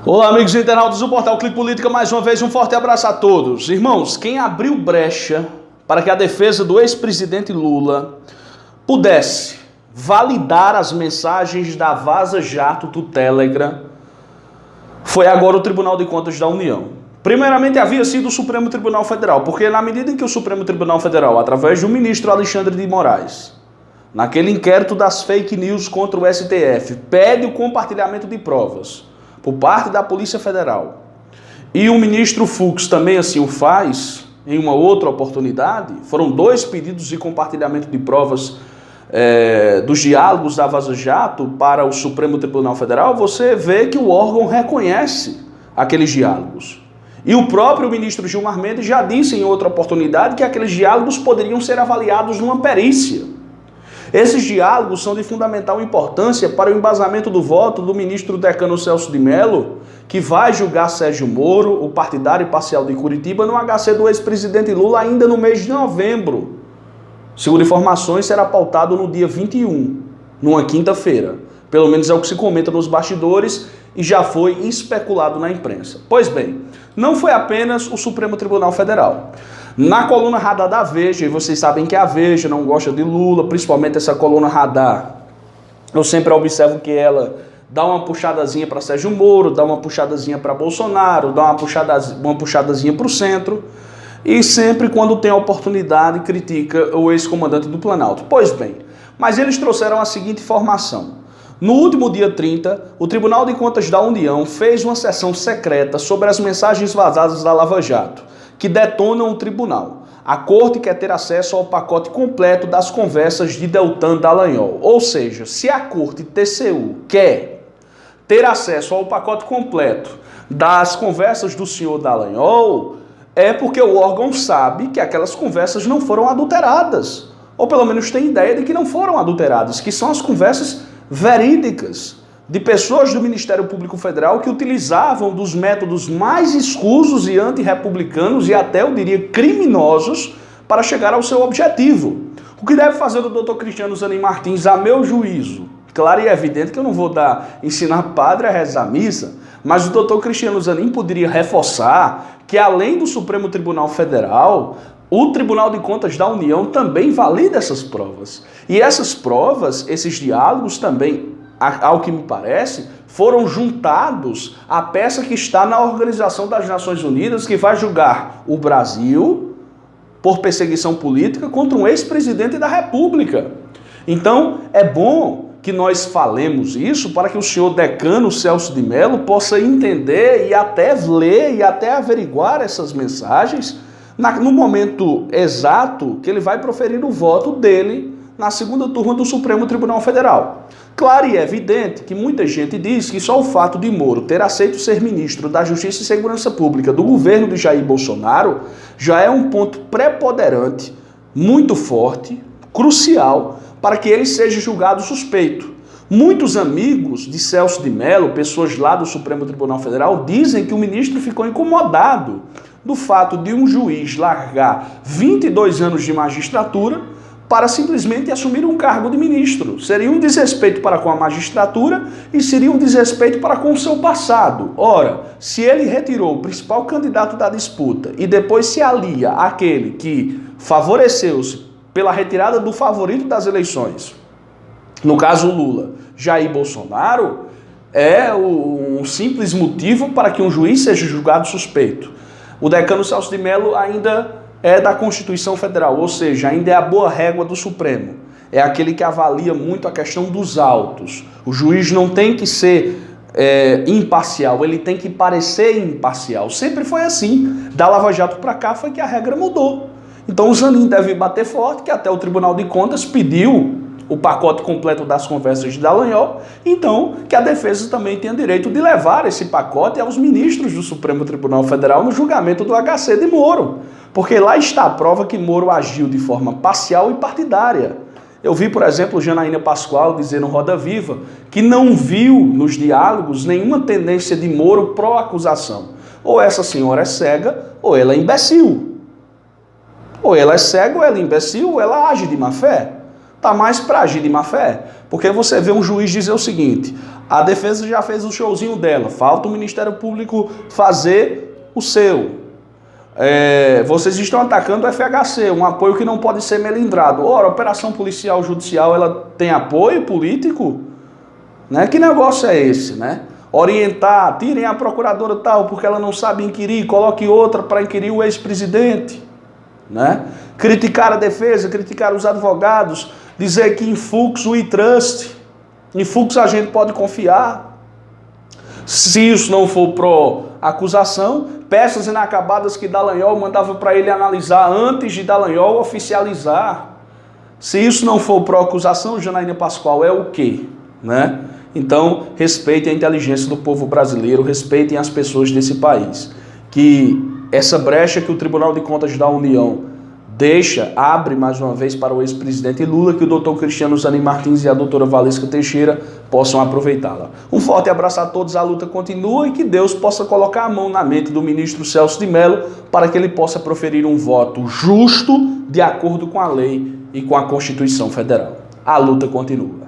Olá, amigos internautas do Portal Clique Política, mais uma vez um forte abraço a todos. Irmãos, quem abriu brecha para que a defesa do ex-presidente Lula pudesse validar as mensagens da Vaza Jato do Telegram foi agora o Tribunal de Contas da União. Primeiramente havia sido o Supremo Tribunal Federal, porque na medida em que o Supremo Tribunal Federal, através do ministro Alexandre de Moraes, naquele inquérito das fake news contra o STF, pede o compartilhamento de provas por parte da Polícia Federal, e o ministro Fux também assim o faz, em uma outra oportunidade, foram dois pedidos de compartilhamento de provas dos diálogos da Vaza Jato para o Supremo Tribunal Federal, você vê que o órgão reconhece aqueles diálogos. E o próprio ministro Gilmar Mendes já disse em outra oportunidade que aqueles diálogos poderiam ser avaliados numa perícia. Esses diálogos são de fundamental importância para o embasamento do voto do ministro decano Celso de Mello, que vai julgar Sérgio Moro, o partidário parcial de Curitiba, no HC do ex-presidente Lula ainda no mês de novembro. Segundo informações, será pautado no dia 21, numa quinta-feira. Pelo menos é o que se comenta nos bastidores e já foi especulado na imprensa. Pois bem, não foi apenas o Supremo Tribunal Federal. Na coluna Radar da Veja, e vocês sabem que a Veja não gosta de Lula, principalmente essa coluna Radar, eu sempre observo que ela dá uma puxadazinha para Sérgio Moro, dá uma puxadazinha para Bolsonaro, dá uma puxadazinha para o centro, e sempre quando tem a oportunidade critica o ex-comandante do Planalto. Pois bem, mas eles trouxeram a seguinte informação. No último dia 30, o Tribunal de Contas da União fez uma sessão secreta sobre as mensagens vazadas da Lava Jato, que detonam o tribunal. A corte quer ter acesso ao pacote completo das conversas de Deltan Dallagnol. Ou seja, se a corte TCU quer ter acesso ao pacote completo das conversas do senhor Dallagnol, é porque o órgão sabe que aquelas conversas não foram adulteradas. Ou pelo menos tem ideia de que não foram adulteradas, que são as conversas verídicas de pessoas do Ministério Público Federal que utilizavam dos métodos mais escusos e antirrepublicanos e até, eu diria, criminosos para chegar ao seu objetivo. O que deve fazer o doutor Cristiano Zanin Martins, a meu juízo? Claro e evidente que eu não vou ensinar padre a rezar a missa, mas o doutor Cristiano Zanin poderia reforçar que, além do Supremo Tribunal Federal, o Tribunal de Contas da União também valida essas provas. E essas provas, esses diálogos também, ao que me parece, foram juntados à peça que está na Organização das Nações Unidas, que vai julgar o Brasil por perseguição política contra um ex-presidente da República. Então, é bom que nós falemos isso para que o senhor decano Celso de Mello possa entender e até ler e até averiguar essas mensagens no momento exato que ele vai proferir o voto dele na segunda turma do Supremo Tribunal Federal. Claro e evidente que muita gente diz que só o fato de Moro ter aceito ser ministro da Justiça e Segurança Pública do governo de Jair Bolsonaro já é um ponto preponderante, muito forte, crucial, para que ele seja julgado suspeito. Muitos amigos de Celso de Mello, pessoas lá do Supremo Tribunal Federal, dizem que o ministro ficou incomodado do fato de um juiz largar 22 anos de magistratura para simplesmente assumir um cargo de ministro. Seria um desrespeito para com a magistratura e seria um desrespeito para com o seu passado. Ora, se ele retirou o principal candidato da disputa e depois se alia àquele que favoreceu-se pela retirada do favorito das eleições, no caso Lula, Jair Bolsonaro, é um simples motivo para que um juiz seja julgado suspeito. O decano Celso de Mello ainda é da Constituição Federal, ou seja, ainda é a boa régua do Supremo. É aquele que avalia muito a questão dos autos. O juiz não tem que ser imparcial, ele tem que parecer imparcial. Sempre foi assim. Da Lava Jato para cá foi que a regra mudou. Então o Zanin deve bater forte, que até o Tribunal de Contas pediu o pacote completo das conversas de Dallagnol, então que a defesa também tenha direito de levar esse pacote aos ministros do Supremo Tribunal Federal no julgamento do HC de Moro, porque lá está a prova que Moro agiu de forma parcial e partidária. Eu vi, por exemplo, Janaína Pascoal dizer no Roda Viva que não viu nos diálogos nenhuma tendência de Moro pró-acusação. Ou essa senhora é cega, ou ela é imbecil. Ou ela é cega, ou ela é imbecil, ou ela age de má fé. Está mais para agir de má fé. Porque você vê um juiz dizer o seguinte: A defesa já fez o showzinho dela, falta o Ministério Público fazer o seu. Vocês estão atacando o FHC, um apoio que não pode ser melindrado. Ora, a operação policial judicial, ela tem apoio político? Né? Que negócio é esse, né? Orientar, tirem a procuradora tal, porque ela não sabe inquirir, coloque outra para inquirir o ex-presidente, né? Criticar a defesa, criticar os advogados, dizer que em Fux we trust, em Fux a gente pode confiar. Se isso não for pró-acusação, peças inacabadas que Dallagnol mandava para ele analisar antes de Dallagnol oficializar. Se isso não for pró-acusação, Janaína Pascoal, é o quê? Né? Então, respeitem a inteligência do povo brasileiro, respeitem as pessoas desse país. Que essa brecha que o Tribunal de Contas da União abre mais uma vez para o ex-presidente Lula, que o doutor Cristiano Zanin Martins e a doutora Valesca Teixeira possam aproveitá-la. Um forte abraço a todos, a luta continua e que Deus possa colocar a mão na mente do ministro Celso de Mello para que ele possa proferir um voto justo de acordo com a lei e com a Constituição Federal. A luta continua.